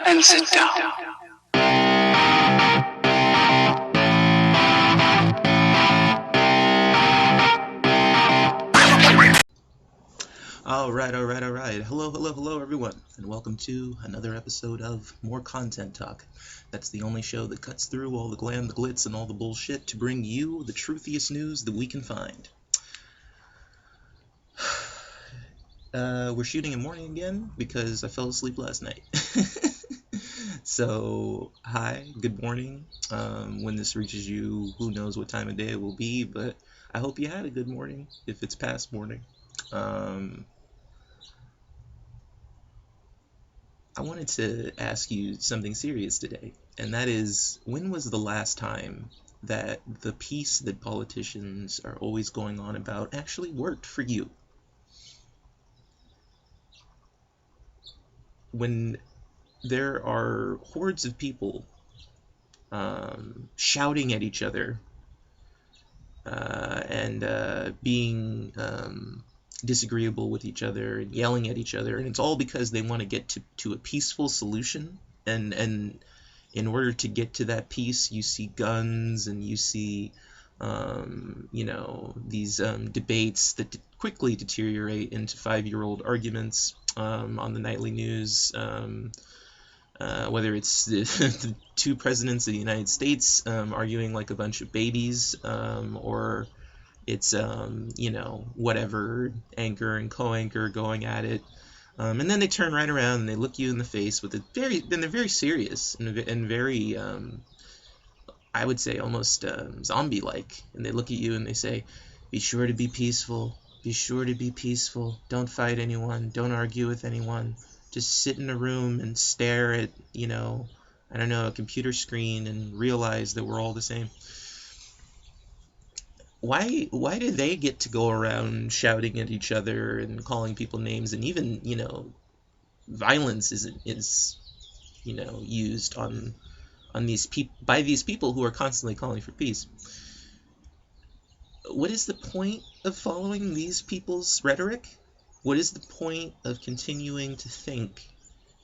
and sit down. All right. Hello, everyone, and welcome to another episode of More Content Talk. That's the only show that cuts through all the glam, the glitz, and all the bullshit to bring you the truthiest news that we can find. We're shooting in morning again because I fell asleep last night. So, hi, good morning. When this reaches you, who knows what time of day it will be, but I hope you had a good morning if it's past morning. I wanted to ask you something serious today, and that is, when was the last time that the peace that politicians are always going on about actually worked for you? When there are hordes of people shouting at each other and being disagreeable with each other and yelling at each other, and it's all because they want to get to a peaceful solution, and in order to get to that peace, you see guns and you see these debates that quickly deteriorate into 5-year-old arguments on the nightly news, whether it's the two presidents of the United States arguing like a bunch of babies, or it's whatever, anchor and co-anchor going at it, and then they turn right around and they look you in the face with they're very serious and very I would say almost zombie-like, and they look at you and they say, be sure to be peaceful, don't fight anyone, don't argue with anyone, just sit in a room and stare at a computer screen and realize that we're all the same. Why do they get to go around shouting at each other and calling people names, and even violence is used on these by these people who are constantly calling for peace? What is the point of following these people's rhetoric? What is the point of continuing to think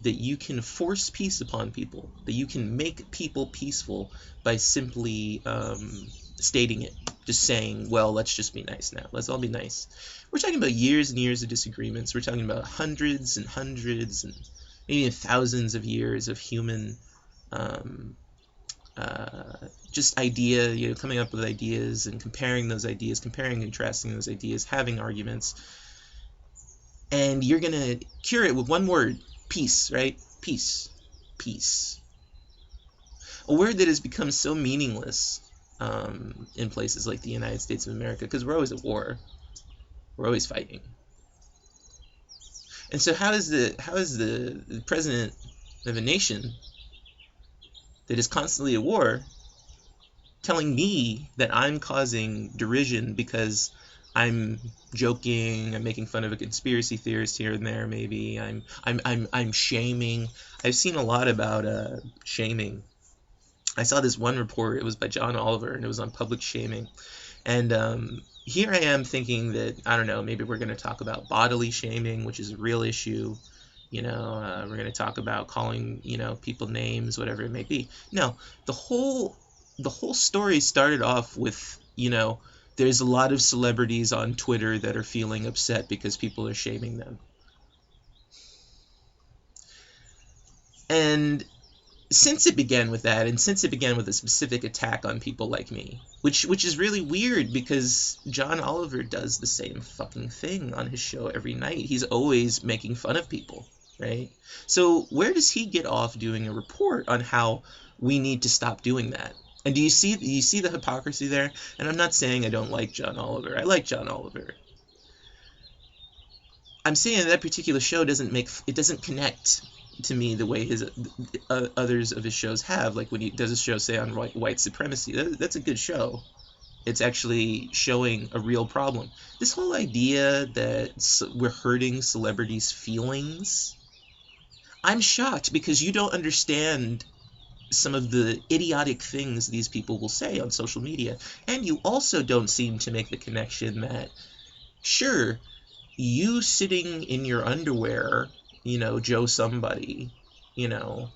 that you can force peace upon people, that you can make people peaceful by simply stating it, just saying, well, let's just be nice now, let's all be nice? We're talking about years and years of disagreements. We're talking about hundreds and hundreds and maybe thousands of years of human just coming up with ideas and comparing and contrasting those ideas, having arguments, and you're gonna cure it with one word: peace, right? Peace. A word that has become so meaningless in places like the United States of America, because we're always at war, we're always fighting. And so how is the president of a nation that is constantly at war telling me that I'm causing derision because I'm joking, I'm making fun of a conspiracy theorist here and there, maybe I'm shaming? I've seen a lot about shaming. I saw this one report, it was by John Oliver, and it was on public shaming. And here I am thinking that, I don't know, maybe we're going to talk about bodily shaming, which is a real issue. We're going to talk about calling, people names, whatever it may be. No, the whole story started off with, there's a lot of celebrities on Twitter that are feeling upset because people are shaming them. And since it began with that, and since it began with a specific attack on people like me, which is really weird because John Oliver does the same fucking thing on his show every night. He's always making fun of people, right? So where does he get off doing a report on how we need to stop doing that? And do you see the hypocrisy there? And I'm not saying I don't like John Oliver. I like John Oliver. I'm saying that particular show doesn't connect to me the way his others of his shows have. Like when he does a show, say, on white supremacy, that's a good show. It's actually showing a real problem. This whole idea that we're hurting celebrities' feelings, I'm shocked, because you don't understand some of the idiotic things these people will say on social media, and you also don't seem to make the connection that, sure, you sitting in your underwear, Joe somebody, you know,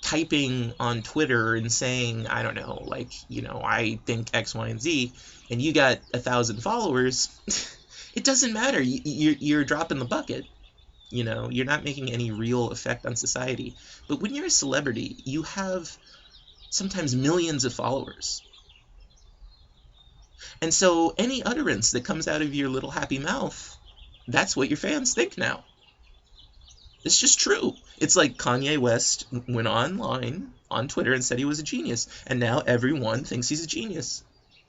typing on Twitter and saying, I don't know, like, I think X, Y, and Z, and you got 1,000 followers, it doesn't matter. You're dropping the bucket. You're not making any real effect on society. But when you're a celebrity, you have sometimes millions of followers. And so any utterance that comes out of your little happy mouth, that's what your fans think now. It's just true. It's like Kanye West went online on Twitter and said he was a genius, and now everyone thinks he's a genius.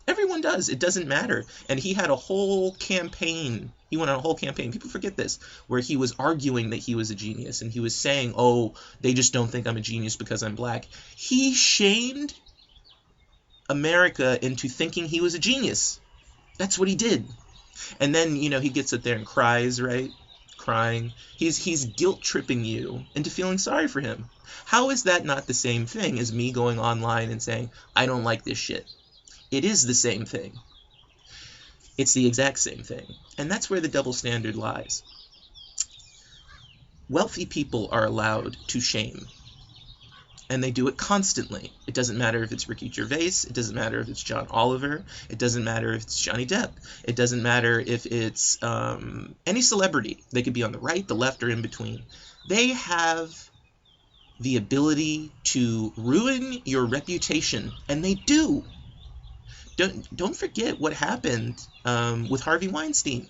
Everyone does. It doesn't matter. And he had a whole campaign. He went on a whole campaign. People forget this, where he was arguing that he was a genius, and he was saying, oh, they just don't think I'm a genius because I'm black. He shamed America into thinking he was a genius. That's what he did. And then, he gets up there and cries, right? Crying. He's guilt-tripping you into feeling sorry for him. How is that not the same thing as me going online and saying, I don't like this shit? It is the same thing. It's the exact same thing. And that's where the double standard lies. Wealthy people are allowed to shame. And they do it constantly. It doesn't matter if it's Ricky Gervais. It doesn't matter if it's John Oliver. It doesn't matter if it's Johnny Depp. It doesn't matter if it's any celebrity. They could be on the right, the left, or in between. They have the ability to ruin your reputation, and they do. Don't forget what happened with Harvey Weinstein.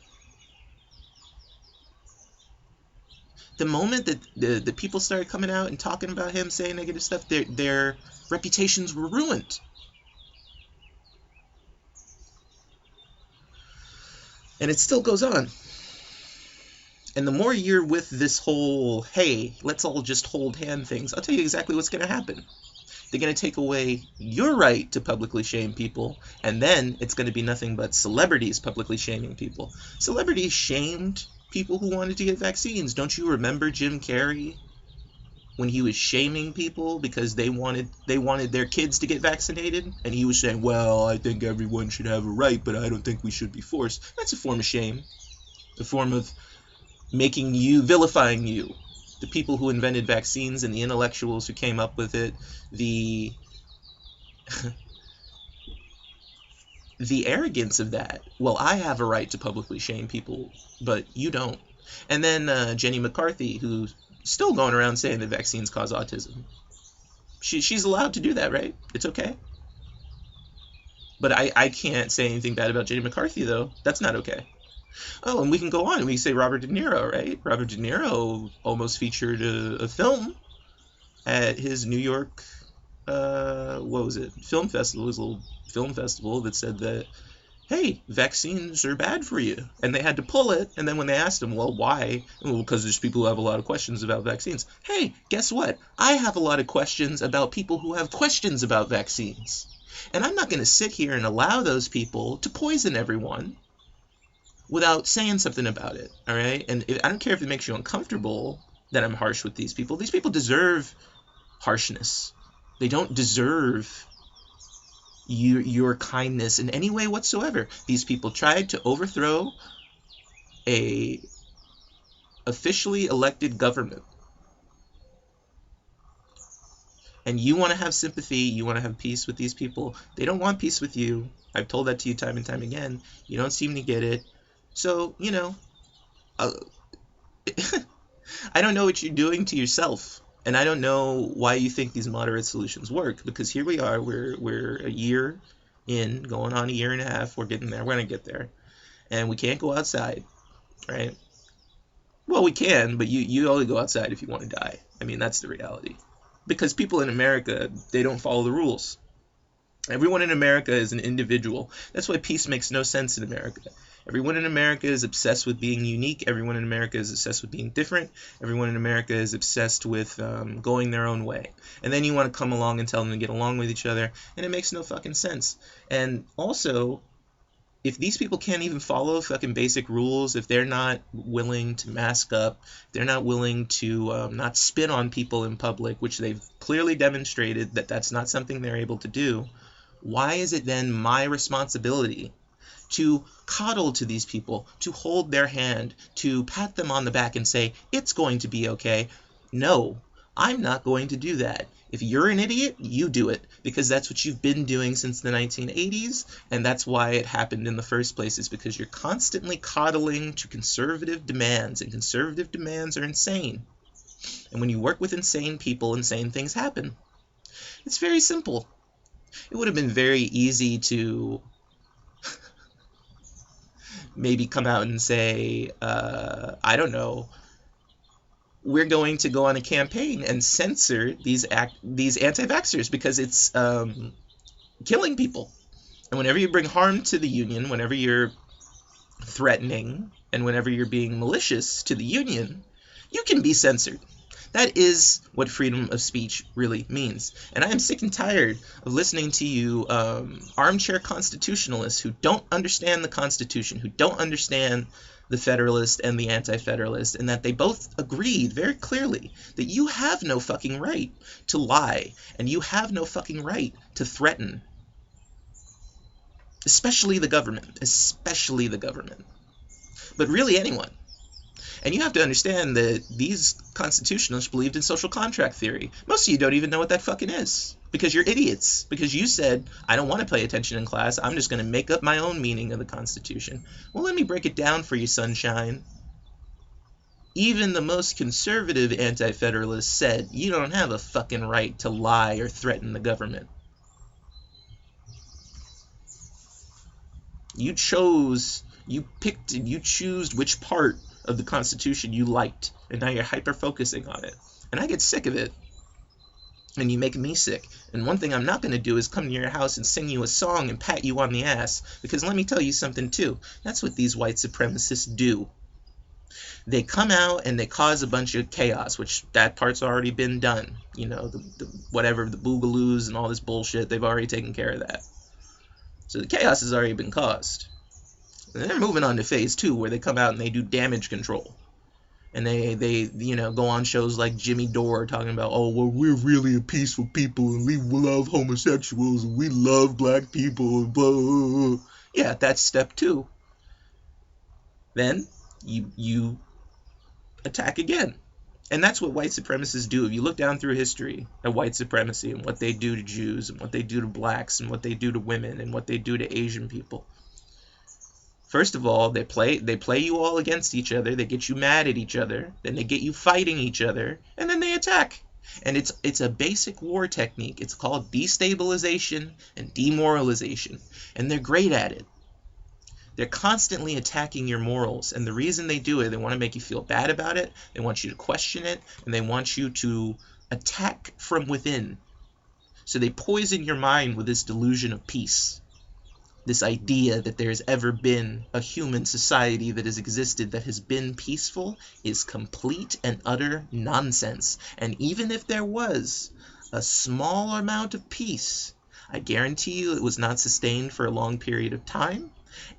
The moment that the people started coming out and talking about him, saying negative stuff, their reputations were ruined. And it still goes on. And the more you're with this whole, hey, let's all just hold hand things, I'll tell you exactly what's going to happen. They're going to take away your right to publicly shame people, and then it's going to be nothing but celebrities publicly shaming people. Celebrities shamed people who wanted to get vaccines. Don't you remember Jim Carrey when he was shaming people because they wanted their kids to get vaccinated, and he was saying, well, I think everyone should have a right, but I don't think we should be forced. That's a form of shame, a form of making you, vilifying you. The people who invented vaccines and the intellectuals who came up with it, the arrogance of that. Well, I have a right to publicly shame people, but you don't. And then Jenny McCarthy, who's still going around saying that vaccines cause autism. She's allowed to do that, right? It's okay. But I can't say anything bad about Jenny McCarthy, though. That's not okay. Oh, and we can go on. We can say Robert De Niro, right? Robert De Niro almost featured a film at his New York, film festival, his little film festival that said that, hey, vaccines are bad for you. And they had to pull it, and then when they asked him, well, why? Well, because there's people who have a lot of questions about vaccines. Hey, guess what? I have a lot of questions about people who have questions about vaccines. And I'm not going to sit here and allow those people to poison everyone without saying something about it, all right? And I don't care if it makes you uncomfortable that I'm harsh with these people. These people deserve harshness. They don't deserve your kindness in any way whatsoever. These people tried to overthrow a officially elected government. And you want to have sympathy, you want to have peace with these people. They don't want peace with you. I've told that to you time and time again. You don't seem to get it. So, I don't know what you're doing to yourself, and I don't know why you think these moderate solutions work, because here we are, we're a year in, going on a year and a half, we're getting there, we're going to get there, and we can't go outside, right? Well, we can, but you only go outside if you want to die. I mean, that's the reality. Because people in America, they don't follow the rules. Everyone in America is an individual. That's why peace makes no sense in America. Everyone in America is obsessed with being unique. Everyone in America is obsessed with being different. Everyone in America is obsessed with going their own way. And then you want to come along and tell them to get along with each other, and it makes no fucking sense. And also, if these people can't even follow fucking basic rules, if they're not willing to mask up, they're not willing to not spit on people in public, which they've clearly demonstrated that that's not something they're able to do, why is it then my responsibility to coddle to these people, to hold their hand, to pat them on the back and say, it's going to be okay? No, I'm not going to do that. If you're an idiot, you do it, because that's what you've been doing since the 1980s, and that's why it happened in the first place, is because you're constantly coddling to conservative demands, and conservative demands are insane. And when you work with insane people, insane things happen. It's very simple. It would have been very easy to maybe come out and say, I don't know, we're going to go on a campaign and censor these anti-vaxxers because it's killing people. And whenever you bring harm to the union, whenever you're threatening, and whenever you're being malicious to the union, you can be censored. That is what freedom of speech really means. And I am sick and tired of listening to you armchair constitutionalists who don't understand the Constitution, who don't understand the Federalist and the Anti-Federalist, and that they both agreed very clearly that you have no fucking right to lie, and you have no fucking right to threaten. Especially the government. Especially the government. But really anyone. And you have to understand that these constitutionalists believed in social contract theory. Most of you don't even know what that fucking is. Because you're idiots. Because you said, I don't want to pay attention in class. I'm just going to make up my own meaning of the Constitution. Well, let me break it down for you, sunshine. Even the most conservative anti-federalists said, you don't have a fucking right to lie or threaten the government. You chose, you picked, and you chose which part of the Constitution you liked, and now you're hyper-focusing on it. And I get sick of it. And you make me sick. And one thing I'm not going to do is come to your house and sing you a song and pat you on the ass. Because let me tell you something too. That's what these white supremacists do. They come out and they cause a bunch of chaos, which that part's already been done. You know, the whatever, the boogaloos and all this bullshit, they've already taken care of that. So the chaos has already been caused. And they're moving on to phase 2, where they come out and they do damage control. And they you know, go on shows like Jimmy Dore talking about, oh, well, we're really a peaceful people, and we love homosexuals, and we love black people, and blah, blah, blah. Yeah, that's step 2. Then you attack again. And that's what white supremacists do. If you look down through history at white supremacy and what they do to Jews and what they do to blacks and what they do to women and what they do to Asian people, first of all, they play you all against each other. They get you mad at each other. Then they get you fighting each other, and then they attack. And it's a basic war technique. It's called destabilization and demoralization, and they're great at it. They're constantly attacking your morals, and the reason they do it, they want to make you feel bad about it. They want you to question it, and they want you to attack from within. So they poison your mind with this delusion of peace. This idea that there's ever been a human society that has existed that has been peaceful is complete and utter nonsense. And even if there was a small amount of peace, I guarantee you it was not sustained for a long period of time.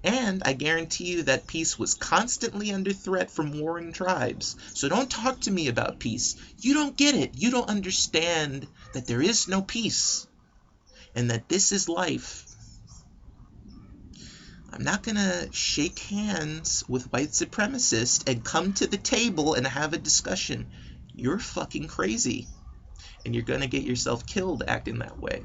And I guarantee you that peace was constantly under threat from warring tribes. So don't talk to me about peace. You don't get it. You don't understand that there is no peace. And that this is life. I'm not going to shake hands with white supremacists and come to the table and have a discussion. You're fucking crazy. And you're going to get yourself killed acting that way.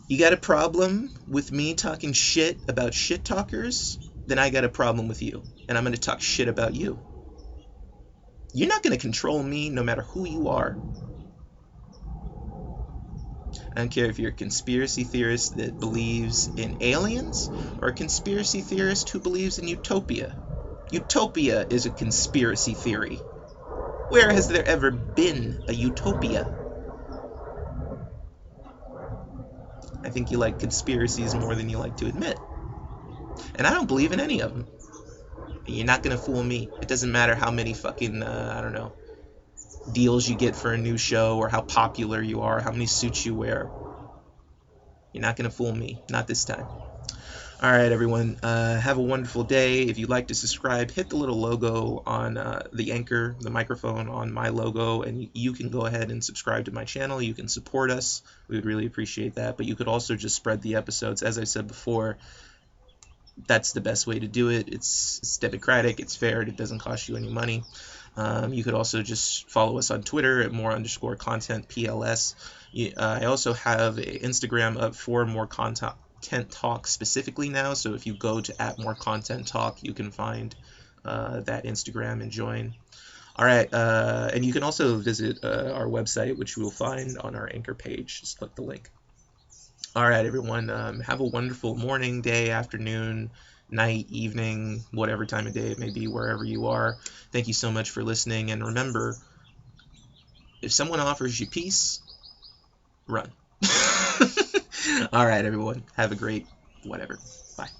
You got a problem with me talking shit about shit talkers? Then I got a problem with you. And I'm going to talk shit about you. You're not going to control me no matter who you are. I don't care if you're a conspiracy theorist that believes in aliens or a conspiracy theorist who believes in utopia. Utopia is a conspiracy theory. Where has there ever been a utopia? I think you like conspiracies more than you like to admit. And I don't believe in any of them. And you're not going to fool me. It doesn't matter how many fucking, I don't know, deals you get for a new show or how popular you are, how many suits you wear. You're not going to fool me. Not this time. All right, everyone. Have a wonderful day. If you'd like to subscribe, hit the little logo on the anchor, the microphone on my logo, and you can go ahead and subscribe to my channel. You can support us. We would really appreciate that. But you could also just spread the episodes. As I said before, that's the best way to do it. It's democratic. It's fair. It doesn't cost you any money. You could also just follow us on Twitter at more_content_PLS. I also have an Instagram up for More Content Talk specifically now, so if you go to @morecontent_talk, you can find that Instagram and join. All right, and you can also visit our website, which you will find on our Anchor page. Just click the link. All right, everyone, have a wonderful morning, day, afternoon, night, evening, whatever time of day it may be, wherever you are. Thank you so much for listening, and remember, if someone offers you peace, run. All right, everyone, have a great whatever. Bye.